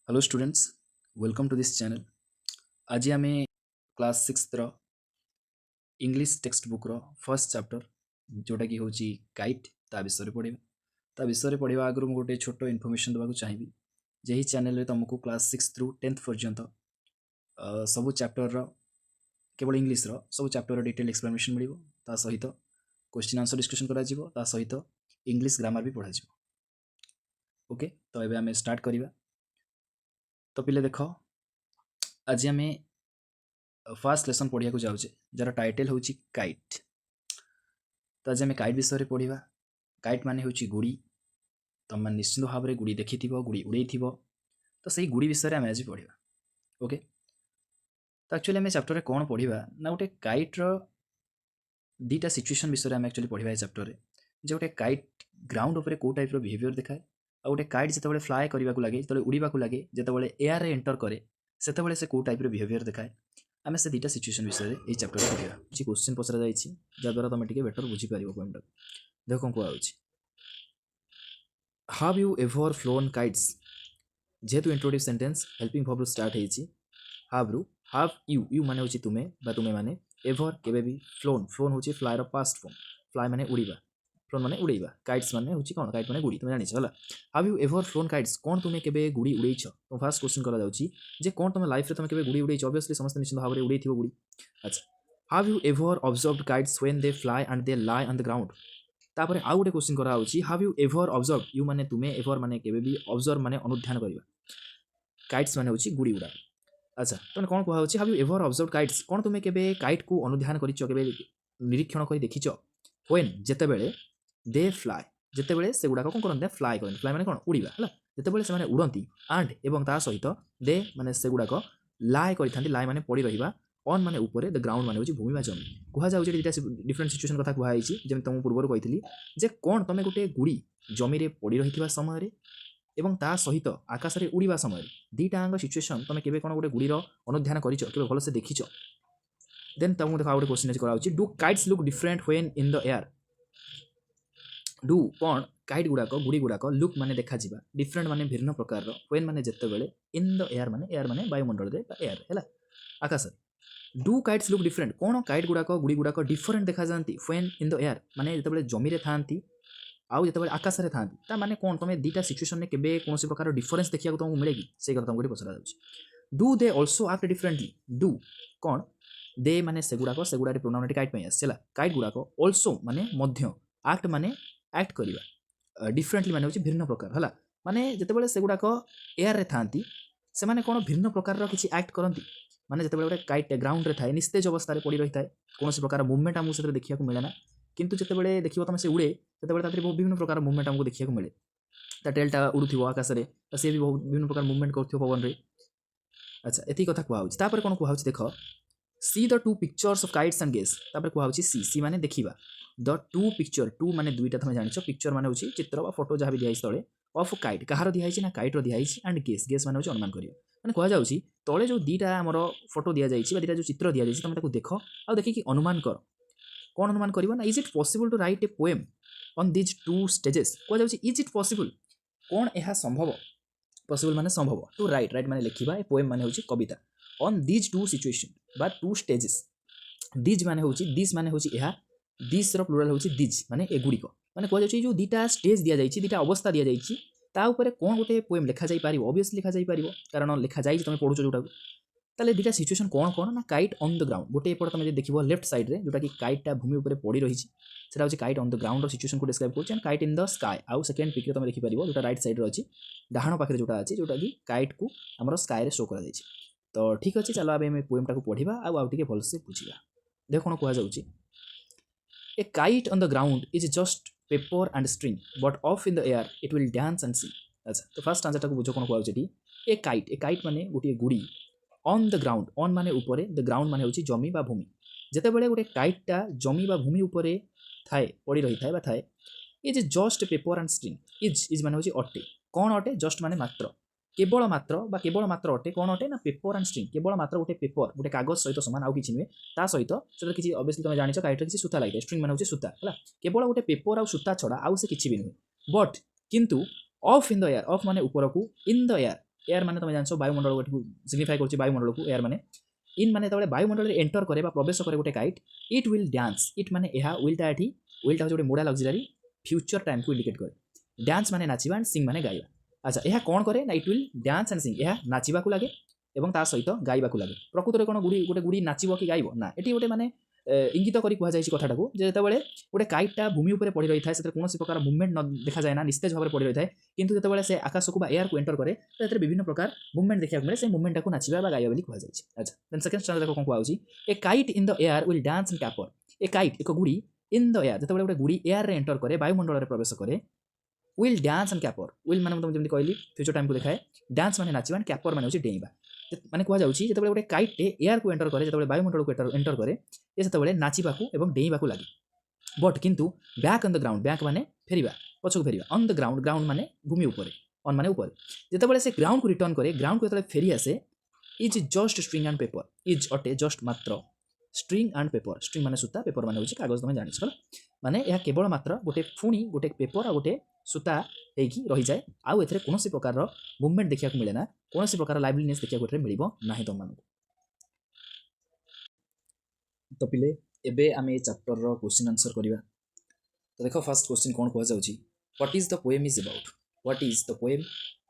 Hello students, welcome to this channel. आज आम class 6 रो इंग्लिश टेक्स्ट बुक रो फर्स्ट चैप्टर जोटा कि हूँ काइट ता विषय पढ़ा। ता विषय पढ़ा आगु गोटे छोट इनफॉरमेशन देवाक चाहिए जे चैनल तुमको क्लास 6 रु 10th पर्यंत सबू चैप्टर रो केवल इंग्लिश रो सब चैप्टर डिटेल एक्सप्लेनेशन मिल सहित क्वेश्चन आंसर डिस्कशन करा सहित इंग्लिश ग्रामर भी पढ़ा। ओके, तो ये आम स्टार्ट करवा। तो पिले देख, आज आम फास्ट लेसन पढ़िया जाऊे जार टाइटल हूँ काइट। तो आज आम काइट विषय पढ़ा। काइट माने हूँ गुड़ी। तुम मैंने निश्चित भाव में गुड़ी देखी गुड़ी उड़े तो सही गुड़ी विषय आम आज पढ़ा। ओके, तो एक्चुअली आम चैप्टर कौन पढ़ा ना गोटे काइट्र दीटा सिचुएशन विषय आम एक्चुअली पढ़ा चैप्टर जो गोटे काइट ग्राउंड उपर कौ टाइप बिहेवियर देखाए आ गोटे काइट जिते फ्लाए करने लगे जो उड़ा लगे जिते एयर एंटर करे से कौ टाइप बिहेवियर देखाए आम से दीटा सिचुएशन विषय ये चैप्टर पढ़ा। क्वेश्चन पचरा जाइए जहाद्वारा तुम टे बेटर बुझीपार पॉइंट। देख कौन कह हाव यू एवर फ्लोन काइट्स जेहेतु introduce sentence helping verb start होती हाव यू यू माने होची तुमे बा तुमे माने एवर केबे भी फ्लोन फ्लोन होची फ्लायर पास्ट फॉर्म फ्लाई माने उड़ीबा फ्लोन माने उड़ेबा काइट्स माने होची कोन काइट माने गुड़ी तुम जानिछ होला। Have you ever flown kites कोन तुमे केबे गुड़ी उड़ेइछ तो फर्स्ट क्वेश्चन करा जाउची जे कोन तुम लाइफ रे तुम केबे गुड़ी उड़ेइछ ऑब्वियसली समस्त निश्चित भाव रे उड़ेइथिबो गुड़ी। अच्छा, how you ever observed kites when they fly and they lie on the ground. तापर आउ गोटे क्वेश्चन करा होची how you ever observe you माने तुमे एवर माने केबे भी ऑब्जर्व माने अनुध्यान करबा काइट्स माने होची गुड़ी उड़ा। अच्छा, तुम कौन कह हाव यू एवर ऑब्जर्व काइट्स कौन तुम केबे काइट को अनुध्यान करिछ केबे निरीक्षण कर देखिछ व्हेन जेतेबेले दे फ्लाई जेतेबेले से गुडा कौन करते फ्लाई करते फ्लाई माने कौन उड़ीबा हला जेतेबेले से माने उड़ंती एंड एवं ता सहित दे माने से गुडा लाई करिथांती लाई माने पड़ी रहिबा ऑन माने ऊपर द ग्राउंड माने होची भूमि बा जमी कहा जाउची डिटा डिफरेंट सिचुएशन कथा कहा आइची जेम तुम पूर्व कहितली जे कौन तुम गोटे गुड़ी जमी रे पड़ी रहिथिबा समय रे एवं ता सहित आकाश रे उड़ीबा समय दीटांग सिचुएशन तुम केबे कोन गोटे गुड़ीर अनुध्यान करिछ केबे भल से देखिछ। देन तुमको देखा गोटे क्वेश्चन करा होची do kites look different when in the air. Do कौन काइट गुड़ाक गुड़ी गुड़ाक लुक माने देखा जिबा डिफरेंट माने भिन्न प्रकार रो व्हेन माने जेतेबेले इन द एयर माने वायुमंडल रे एयर हैला आकाश रे। डू काइट्स लुक डिफरेंट कौन काइट गुड़ाक गुड़ी गुड़ाक डिफरेंट देखा जानती व्हेन इन द एयर माने जेतेबेले जमी रे थांती आउ जिते आकाश में था माने कौन तुम दीटा सिचुएशन में केबे कौन प्रकार डिफरेंस देखा तुमको मिलेगी से कथा तुमको पचरा जाउची। Do they also act differently do कौन दे माने सेगुड़ाक सेगुड़ा प्रोनाउन काइट पे आसला काइट गुड़ाक ऑल्सो माने मध्य एक्ट माने एक्ट करवा डिफरेंटली माने होची भिन्न प्रकार हला माने जेतेबेले सेगुड़ाक एयर रे थांती से माने कौन भिन्न प्रकार किसी एक्ट करती माने जेतेबेले गोटे काइट ग्राउंड रे थाए निस्तेज अवस्था पड़ी रही है कौन प्रकार मुवमेंट आमको से देखा मिले ना किंतु जितेबाला देखिए तुम से उड़े तो विभिन्न प्रकार मुवमेंट आमको देखा मिले टेलटा उड़ू आकाश में तो सी भी बहुत विभिन्न प्रकार मुवमेंट कर पवन रे। अच्छा, ये कथा कहूँ कौन कहूँ देख see the two pictures of kites and guess कहूँ सी सी माने देखा द टू पिक्चर टू माने दुईटा तुम जान पिक्चर माने होची चित्र बा फोटो जहाँ भी दिखाई तले ऑफ काइट कहार दिखाई ना काइट्र दिखाई एंड गेस गेस माने होची अनुमान करियो माने कह जाउची तले जो दीटा हमर फोटो दिया जाइछि बा दीटा जो चित्र दिया जाइछि तुम ताको देख आ देखि अनुमान कर कौन अनुमान करियो ना is it possible to write a poem on these two stages कह जाउछि इज इट पॉसिबल कौन यह संभव पॉसिबल माने संभव टू राइट राइट माने लिखिबा ए पोएम माने होछि कविता ऑन दिज टू सिचुएशन बा टू स्टेजेस दिज माने होछि दिस माने होछि यह दिस रो प्लुरल होछि दिज माने ए गुडी को माने कह जाउछि जो दीटा स्टेज दिया जाइछि दीटा अवस्था दिया जाइछि ता ऊपर कौन गोटे पोएम लिखा जाई पारिबो ऑब्वियसली लिखा जाई पारिबो कारण लिखा जाइछि तुम पढुछ जोटा ताले दीटा सिचुएशन कौन कौन ना काइट ऑन द ग्राउंड गोटे एपट तुम देखिबो लेफ्ट साइड रे जोटा कि काइटा भूमि ऊपर पड़ी रही सेटा होछि काइट ऑन द ग्राउंड रो सिचुएशन को डिस्क्राइब करछि and kite in the sky आउ सेकंड पिक रे तुम देखि परिबो जोटा राइट साइड रे अछि डाहाण पाखरे जोटा अछि जोटा कि काइट को हमर स्काई रे शो करा जाइछि। तो ठीक अछि चलो आबे हम पोएम टा को पढिबा आउ टिके भल से बुझिबा। देखो कोन कहा जाउछि a kite on the ground is just paper and string but off in the air it will dance and sing. अच्छा, तो फर्स्ट आंसर टा को बुझो कोन कहा जाउछि ए काइट माने गोटे गुडी ऑन द ग्राउंड ऑन माने ऊपर द ग्राउंड माने होची जमी बा भूमि जेतेबेले गोटे काइटा जमी बा भूमि ऊपर थाए पड़ी रही थाए बा थाए is just paper and string is माने होची अटे कौन अटे जस्ट माने मात्र केवल मात्र अटे कौन अटे ना पेपर एंड स्ट्रिंग केवल मात्र गोटे पेपर गोटे कागज सहित समान आउ किछि नुहे ता सहित से किछि ऑब्वियसली तुम जानिछ काइट किछि सूता लागे स्ट्रिंग माने होची सूता हला केवल गोटे पेपर आउ सूता छडा आउ से किछि भी नुहे बट किंतु of in the air of माने ऊपर को इन द एयर एयर माने तुम जानछो वायुमंडल को सिग्निफाई करछि वायुमंडल को एयर माने इन माने तबले वायुमंडल एंटर करे बा प्रवेश करे गोटे kite it will dance it माने एहा विलटा एठी विलटा होचे गोटे मोडा ऑक्सिलरी फ्यूचर टाइम को इंडिकेट करे डांस माने नाचिबा एंड सिंग माने गाइबा अच्छा एहा कोन करे ना इट विल डांस एंड सिंग एहा नाचिबा को लागे एवं ता सहित गाइबा को लागे प्रकृत रे कोन गुडी गोटे गुडी नाचिबो कि गाइबो ना एठी गोटे माने इंगित करी कुहा जायछि कथाटा को जे जेतेबेले गोटे काइटटा भूमि ऊपर पड़ी रही थाए सेते कोनोसी प्रकार मूवमेंट न देखा जाय ना निस्तेज भाबरे पड़ी रही थाए किंतु जेतेबेले से आकाश को बा एयर को एंटर करे तेरे विभिन्न प्रकार मूवमेंट देखा मिले से मूवमेंट को नाचिबा बा गाइबा बोली कुहा जायछि अच्छा देन सेकंड स्टैंडर्ड देखो कोन कुहा होछि a kite in the air will dance and caper a kite एक गुडी इन द एयर जेतेबेले गोटे गुडी एयर रे एंटर करे वायुमंडल रे प्रवेश करे विल डांस एंड कैपर विल माने तुम जेमति कहली फ्यूचर टाइम को देखाए डांस माने नाचिबा एंड कैपर माने होछि डेइबा माने कुहा जाउछि जेतेबेले गोटे काइट एयर को एंटर करे जेतेबेले वायुमंडल को एंटर करे ए सेतेबेले नाचिबा को एवं डेइबा को लागे बट किंतु back on the ground back माने फेरिबा पछक फेरिबा ऑन द ग्राउंड ग्राउंड माने भूमि ऊपर ऑन माने ऊपर जेतेबेले से ग्राउंड को रिटर्न करे ग्राउंड को जेतेबेले फेरि आसे is just string and paper is अटे जस्ट मात्र स्ट्रिंग एंड पेपर स्ट्रिंग माने सूता पेपर माने होछि कागज तुम जानि छ माने यह केवल मात्र गोटे फुणी गोटे पेपर आ गोटे सूता हेकी रही जाए आउ एथरे कोनोसी प्रकार रो मूवमेंट देखिया को मिले ना कोनोसी प्रकार लाइवलीनेस देखिया को मिलिबो नाही तुम मानू तो पिले एबे आमे ए चैप्टर रो क्वेश्चन आंसर करिवा तो देखो फर्स्ट क्वेश्चन कोन कहै जाउची what is the poem is about what is the poem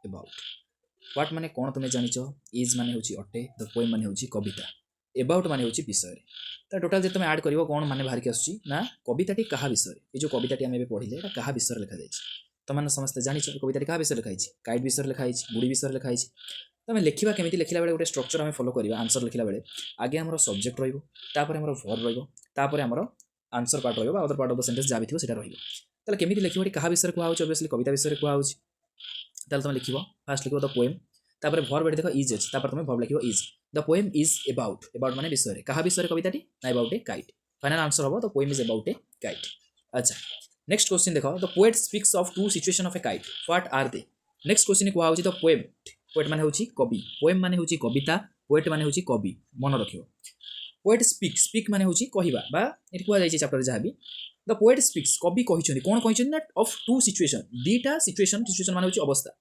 about what माने कोन तुमे जानिचो इज माने होची अटे द पोएम माने होची कविता अबाउट माने होची विषय तो टोटल जे तुम ऐड करिवो कोन माने बाहर के आसुची ना कविताटी कहा विषय ए जो कविताटी आमे पढिले एटा कहा विषय लिखा जायछि तो माने समस्त जानिछो कविताटी कहा विषय लिखा जायछि काइट विषय लिखा जायछि गुडी विषय लिखा जायछि तो आमे लिखिबा केमिति लिखिला बेले गोटे स्ट्रक्चर आमे फॉलो करिवा आंसर लिखिला बेले आगे हमरो सब्जेक्ट रहइबो तापर हमरो वर्ब रहइबो तापर हमरो आंसर पार्ट रहइबो other part of the sentence जाबि थिबो सेटा रहइबो तले केमिति लिखिबो एटी कहा विषय कुहा होछि ऑब्वियसली कविता विषय कुहा होछि तले तुम लिखिबो फर्स्ट लिखिबो द पोएम तापर वर्ब देखो इज अछि तापर तुम वर्ब लिखिबो is the poem is about माने विषय कहा विषय कविताटी ना about a kite final answer हो the poem is about a kite अच्छा नेक्स्ट क्वेश्चन देखो the poet speaks of two situation of a kite what are they next question कुहा होछि द पोएम पोएट माने होछि कवि पोएम माने होछि कविता पोएट माने होछि कवि मन रखियो पोएट स्पीक माने होछि कहिबा बा एटी कुहा जायछि चैप्टर जहाबी द पोएट स्पीक्स कवि कहिछन्ती कोन कहिछन्ती ना ऑफ टू सिचुएशन दीटा सिचुएशन माने होछि अवस्था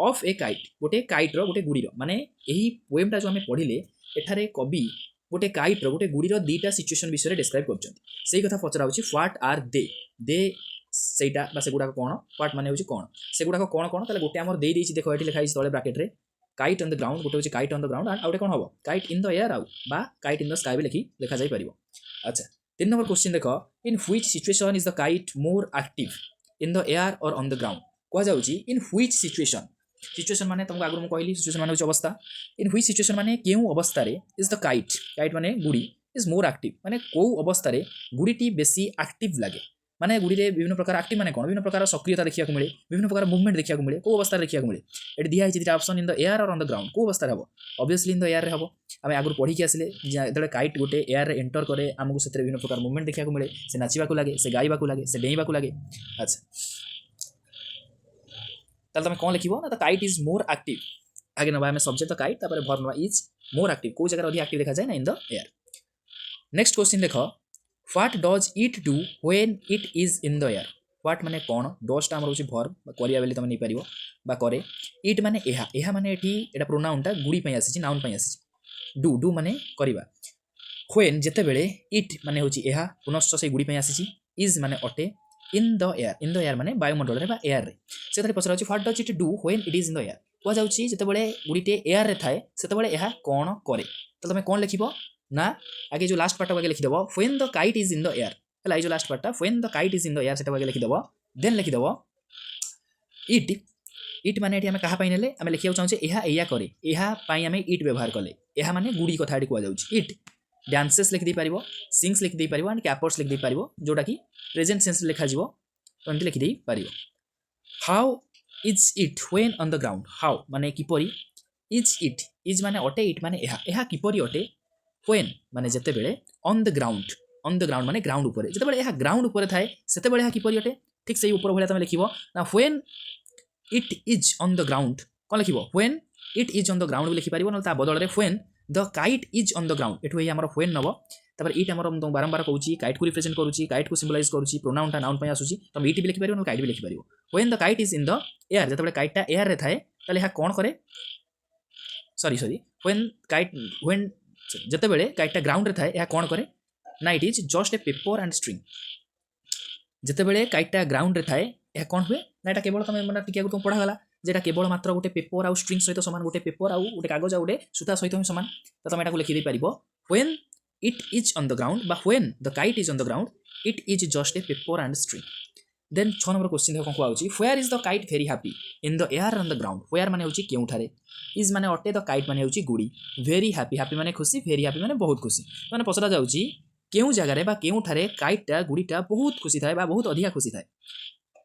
ऑफ ए काइट गोटे काइट रो गोटे गुडी रो माने एही पोएमटा जो हमें पढिले एठारे कवि गोटे काइट रो गोटे गुडी रो दीटा सिचुएशन विषय डिस्क्राइब करछन्ती सेही कथा पचरा होछि व्हाट आर दे सेटा बा सेगुडा कोन व्हाट माने होछि कोन सेगुडा कोन कोन ताले गोटे हमर देई देछि देखो एठी लिखा आइछि तळे ब्रैकेट रे काइट ऑन द ग्राउंड गोटे होछि काइट ऑन द ग्राउंड आउटे कोन हबो काइट इन द एयर आउ बा काइट इन द स्काई भी लिखा जाई परिबो अच्छा 3 नंबर क्वेश्चन देखो in which situation is the kite more active in the air और ऑन द ग्राउंड को जाउची इन व्हिच सिचुएशन माने तुमको आगु म कहली सिचुएशन माने होछि अवस्था इन व्हिच सिचुएशन माने केउ अवस्था रे इज द काइट माने गुडी इज मोर एक्टिव माने को अवस्था रे गुडीटी बेसी एक्टिव लागे माने गुडी रे विभिन्न प्रकार एक्टिव माने कोन विभिन्न प्रकार सक्रियता देखिया को मिले विभिन्न प्रकार मूवमेंट देखिया को मिले को अवस्था देखिया को मिले एटी दिया हिछि दिटा ऑप्शन इन द एयर और ऑन द ग्राउंड को अवस्था हबो ऑब्वियसली इन द एयर रे हबो आमे आगु पढी के आसिले जेतले काइट गोटे एयर रे एंटर करे हमकु सेतरे विभिन्न प्रकार मूवमेंट देखिया को मिले से नाचिबा को लागे से गाइबा को लागे से डेइबा को लागे अच्छा ताल तुम कोन लिखिबो ना the kite is more active आगे नबा हमें सब्जेक्ट द काइट तापर वर्ब नबा इज मोर एक्टिव को जगह अधिक एक्टिव देखा जाय ना in the air next question देखो what does it do when it is in the air what माने कोन डज टा हमर होछि वर्ब करिया बेले तुम नै परिबो बा करे इट माने एहा माने एठी एटा प्रोनाउन टा गुडी पई आसी नाउन पई आसी डू माने करिबा व्हेन जेते बेले इट माने होछि एहा पुनश्च से गुडी पई आसी इज माने अटे इन द एयर माने वायुमंडल रे बा एयर रे सेतरे पछरा होछि what does it do when it is in the air को जाउछि जेते बेले गुडीटे एयर रे थाए सेते बेले एहा कोन करे तो तुम कोन लिखिबो ना आगे जो लास्ट पार्ट आगे लिखि देबो when the kite is in the air हला जो last part when the kite is in the air सेटा आगे लिखि देबो देन लिखि देबो इट माने एठी हम कहा पई नेले हम लिखियो चाहछे एहा करे एहा पई हम इट व्यवहार कले एहा माने गुडी कथा एठी को जाउछि इट डांसेस लिखि दे परिबो सिंग्स लिखि दे परिबो एंड कैपर्स लिखि दे परिबो जोटा कि प्रेजेंट सेंस लिखा जिवो तो लिखि दे परिबो how is it when on the ground how माने किपरि इज माने अटे इट माने एहा किपरि अटे व्हेन माने जेते बेले ऑन द ग्राउंड माने ग्राउंड ऊपर जेते बेले एहा ग्राउंड ऊपर थाए सेते बेले एहा किपरि अटे ठीक सही ऊपर भले तमे लिखिबो ना when it is on the ground कोन लिखिबो when it is on the ground भी लिखि परिबो न ता बदल रे when the kite is on the ground एठो हमर व्हेन नबो तापर इट हमर बारंबार कहूची काइट को रिप्रेजेंट करूची काइट को सिंबलाइज करूची प्रोनाउन ता नाउन पय आसुची तमे इट भी लिखि परिबो न काइट भी लिखि परिबो when the kite is in the air जेते बेले काइट ता एयर रे थाए ताले एहा कोन करे सॉरी सॉरी व्हेन जेतेबेले काइटा ग्राउंड रे थाए या कोन करे ना it is just a paper and string जेतेबेले काइटा ग्राउंड रे थाए या कोन हुए ना एटा केवल तमे मन टिकिया तुम पढ़ा गला जेटा केवल मात्र गोटे पेपर आउ स्ट्रिंग सहित समान गोटे पेपर आउ गोटे कागज आउ गोटे सूता सहित ही समान तो तुम एटा लिखि दे परिबो when it is on the ground बा when the kite is on the ground it is just a paper and string then 6 number question देखो कोन आउची where is the kite very happy in the air on the ground where माने होची केउठारे is माने अटे the kite माने होची गुडी very happy happy माने खुशी वेरी हैप्पी माने बहुत खुशी माने पसरा जाउची केउ जगह रे बा केउठारे काइटटा गुडीटा बहुत खुशी थाए बा बहुत अधिका खुशी थाए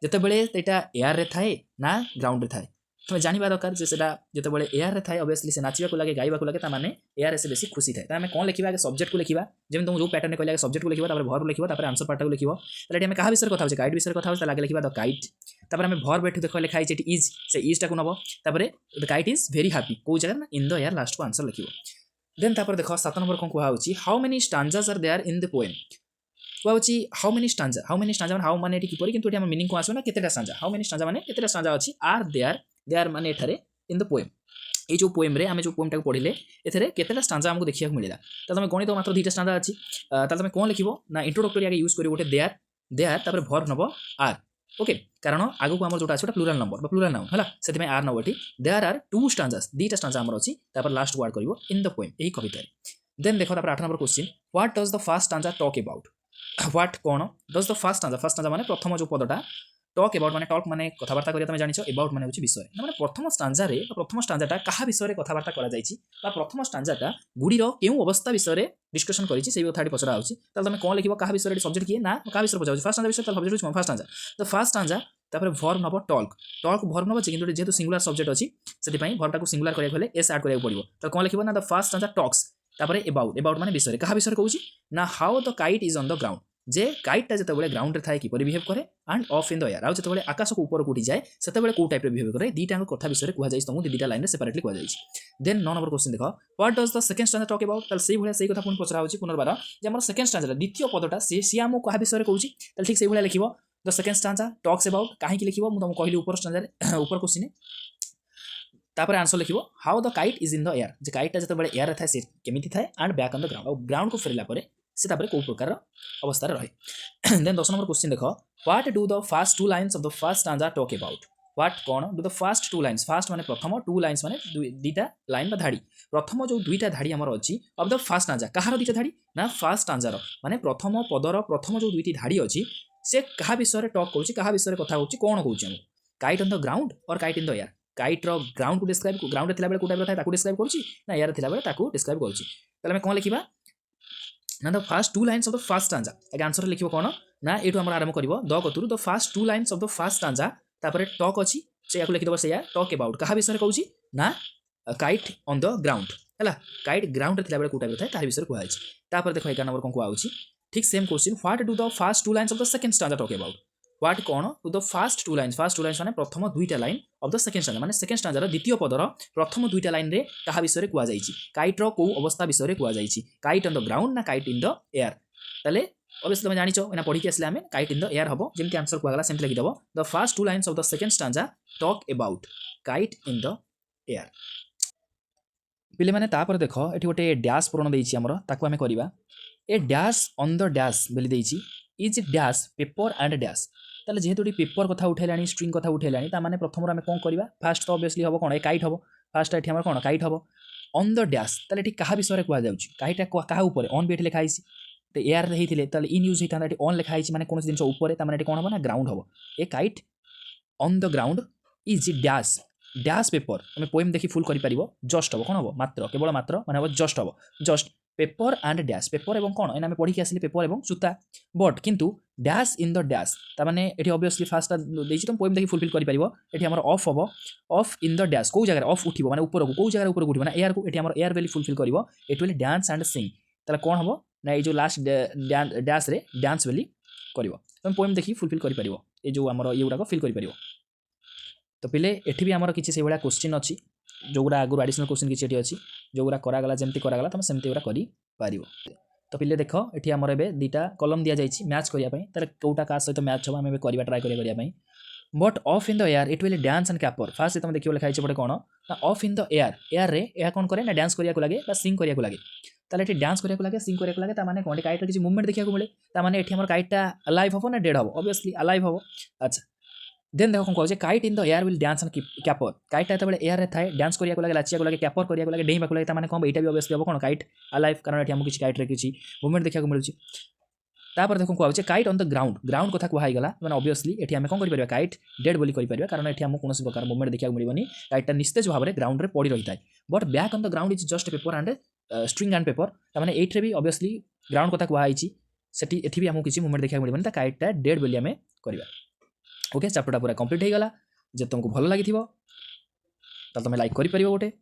जेतेबेले एटा एयर रे थाए ना ग्राउंड रे थाए तुम जानवा दरकार जे सेटा जेतेबेले एयर रे थाए ऑब्वियसली से नाचिबा को लागे गाइबा को लागे ता माने एयर से बेसी खुशी थाए तामे कोन लिखिबा आगे सब्जेक्ट को लिखिबा जेम तुम जो पैटर्न कहले आगे सब्जेक्ट को लिखिबा तापर वर्ब लिखिबा तापर आंसर पार्ट को लिखिबो तले हम कहा विषय कथा होचे काइट विषय कथा होचे लागे लिखिबा द काइट तापर हम वर्ब एठु देखो लिखाई जे इज से इज टा को नबो तापर the kite is very happy को जगह ना इन द एयर लास्ट को आंसर लिखिबो देन तापर देखो 7 नंबर कोन कुहा होची how many stanzas are there in the poem कुआची हाउ मेनी स्टांजा माने हाउ माने एटी किपरि किंतु एटी हम मीनिंग को आसो ना केतेटा स्टांजा हाउ मेनी स्टांजा माने केतेटा स्टांजा अछि आर देयर माने एठारे इन द पोएम ए जो पोएम रे आमे जो पोएम टाको पढिले एथरे केतेटा स्टांजा हमको देखिया मिलेला त तमे गणित मात्र दुईटा स्टांजा अछि त तमे कोन लिखिबो ना इंट्रोडक्टरी आगे यूज करी गोटे देयर तापर वर्ब नबो आर ओके कारण आगु को हमर जोटा अछि ओटा प्लुरल नंबर बा प्लुरल नाउन हला सेति में आर नबोटी देयर आर टू स्टांजास दुईटा स्टांजा हमर अछि तापर लास्ट वर्ड करिवो इन द पोएम एही कविता रे देन देखो तापर 8 number question what does the first stanza talk about what कोन डज द फर्स्ट स्टांजा माने प्रथम जो पदटा टॉक अबाउट माने टॉक माने कथाबार्ता करिया तमे जानिछो अबाउट माने होची विषय माने प्रथम स्टांजा रे प्रथम स्टांजाटा कहा विषय रे कथाबार्ता करा जाईची बा प्रथम स्टांजाटा गुडीरो केउ अवस्था विषय रे डिस्कशन करिची सेही कथाटी पसरा होची त तमे कोन लिखिबो कहा विषय रे सब्जेक्ट किए ना कहा विषय पजाउची फर्स्ट स्टांजा विषय त सब्जेक्ट होची first stanza the first stanza तापर वर्ब नबो टॉक वर्ब नबो किंतु जेतु सिंगुलर सब्जेक्ट अछि सेति पई वर्ब टाको सिंगुलर करिया गले एस ऐड करिया पड़िबो त कोन लिखिबो ना द फर्स्ट स्टांजा टॉक्स तापर अबाउट माने विषय रे कहा विषय कहूची ना how the kite is on the ground जे काइटा जेतेबेले ग्राउंड रे थाए किपरि बिहेव करे and off in the air आ जेतेबेले आकाश को ऊपर उठी जाए सेतेबेले को टाइप रे बिहेव करे दीटा कथा विषय रे कुहा जाई तमु दीटा लाइन रे सेपरेटली कुहा जाई देन 9 नंबर क्वेश्चन देखो what does the second stanza talk about तल सेही भले सेही कथा पुन पचरा होची पुनर्बार जे हमर सेकंड स्टांजा द्वितीय पदटा से हमो कहा विषय रे कहूची तल ठीक सेही भले लिखिबो the second stanza talks about काहे कि लिखिबो मु तमु कहली ऊपर स्टांजा रे ऊपर क्वेश्चन तापर आंसर लिखिबो how the kite is in the air जे काइटा जेतेबेले एयर रे थाए से केमिति थाए and back on the ground और ग्राउंड को फेरला परे से तापर को प्रकार अवस्था रे रहे देन 10 नंबर क्वेश्चन देखो what do the first two lines of the first stanza talk about what cone do the first two lines first माने प्रथम टू लाइंस माने दुईटा लाइन बा धाड़ी प्रथम जो दुईटा धाड़ी हमर अछि ऑफ द फर्स्ट स्टांजा कहार दुईटा धाड़ी ना फर्स्ट स्टांजा रो माने प्रथम पदर प्रथम जो दुईटी धाड़ी अछि से कहा विषय रे टॉक करछि कहा विषय रे कथा होछि कोन कहउछि हम काइट ऑन द ग्राउंड और kite in the air kite रो ग्राउंड को डिस्क्राइब ग्राउंड रे थिला बेले को टाइप रो थाए ताकू डिस्क्राइब करछि ना एयर थिला बेले ताकू डिस्क्राइब करछि तले हम कोन लिखिबा ना the first two lines of the first stanza आगे आंसर लिखिबो कोन ना एटु हमर आरंभ करिवो द कतुरु the first two lines of the first stanza तापर टॉक अछि से याकु लिखि दबो सेया टॉक अबाउट कहा विषय रे कहउछि ना काइट ऑन द ग्राउंड हला काइट ग्राउंड रे थिला बेले को टाइप रो थाए तार विषय रे कहै अछि तापर देखो 11 नंबर कोन को आउछि ठीक same question what do the first two lines of the second stanza talk about what कोन to the first two lines माने प्रथम दुईटा line of the second stanza माने सेकंड स्टांजा रो द्वितीय पदर प्रथम दुईटा लाइन रे कहा विषय रे कुआ जाईछि काइट रो को अवस्था विषय रे कुआ जाईछि काइट ऑन द ग्राउंड ना काइट इन द एयर तले ऑब्वियसली तुम जानिछो एना पढी के असले हमें काइट इन द एयर हबो जेमति आंसर कुआ गला सेमति लिखि दबो the first two lines of the second stanza talk about kite in the air पिले माने तापर देखो एठी गोटे डैश पूर्ण देइछि हमरो ताकू हमें करबा a dash on the dash बेली देइछि is dash paper and dash ताले जेहेतु पेपर कथा उठैलानी स्ट्रिंग कथा उठैलानी ता माने प्रथम रो हमें कोन करबा फर्स्ट तो ऑब्वियसली हबो कोन ए काइट हबो फर्स्ट एठी हमर कोन काइट हबो ऑन द डैश ताले एठी कहा विषय रे कुआ जाउछि काइटा कहा ऊपर ऑन भी एठी लिखा आइछि ते एयर रे हेतिले ताले इन यूज हेता एठी ऑन लिखा आइछि माने कोन जिंस ऊपर ता माने एठी कोन हबो ना ग्राउंड हबो ए kite on the ground is dash dash paper हमें पोएम देखि फुल करि परिबो जस्ट हबो कोन हबो मात्र केवल मात्र माने हबो just paper and dash paper एवं कोन एना में पढी के आसिले पेपर एवं सूता बट किंतु डैश इन द डैश ता माने एठी ऑब्वियसली फर्स्ट देछि तुम पोएम देखि फुलफिल करि परिबो एठी हमर ऑफ हबो ऑफ इन द डैश को जगह ऑफ उठिबो माने ऊपर को जगह ऊपर उठिबो ना एयर को एठी हमर एयर वैली फुलफिल करिवो एठी वेली डांस एंड सिंग ताले कोन हबो ना ए जो लास्ट डैश रे डांस वैली करिवो तुम पोएम देखि फुलफिल करि परिबो ए जो हमर एउडा को फिल करि परिबो तो पिले एठी भी हमर किछि से बडा क्वेश्चन अछि जोगुरा आगु एडिशनल क्वेश्चन किछि एठी अछि जोगुरा करा गला जेमति करा गला तम सेमति उरा करि पारिबो तो पिले देखो एठी हमर एबे दीटा कॉलम दिया जाइछि मैच करिया पई ताले कोटा का सहित मैच होबा हम एबे करिबा ट्राई करिया पई but off in the air it will dance and caper fast तुम देखिए लिखाई पटे कौन ना off in the air air रे या कौन करे ना डांस करिया लगे सिंग करिया लगे ताले एठी डांस करिया लगे सिंग करिया लगे माने कौन काइट किसी मूवमेंट देखा मिले माने एठी हमर काइटा अलाइव हो ना डेड हो ऑब्वियसली अलाइव हो अच्छा देन देखो कौन कहूँ kite in the air will dance and caper काइटा जो एयर थाए डांस करिया लगे लाचिया लगे कैपर करिया लगे डेइबा लगे माने कौन एटा भी ऑब्वियसली हो कौन काइट अलाइव कारण एठी हमको किसी काइट रे किसी मूवमेंट देखा मिलुची तापर देखो कहूँ kite on the ground ground कथा कहला मैंने ऑब्वियसली एठी आम कौन कर काइट डेड बोली करें कारण एठी हमको कौन प्रकार मूवमेंट देखा मिलनी काइटा निस्तेज भाव में ग्राउंड में पड़ी रही है but back on the ground is just paper and string and paper मैंने ये भी ऑब्वियसली ग्राउंड कथा कहुई सेठी एठी भी हमको किसी मूवमेंट देखा मिलनी काइटा डेड बोली आम करवा ओके चैप्टरटा पूरा कंप्लीट हो गला जे तुमको भल लगी तुम लाइक कर गोटे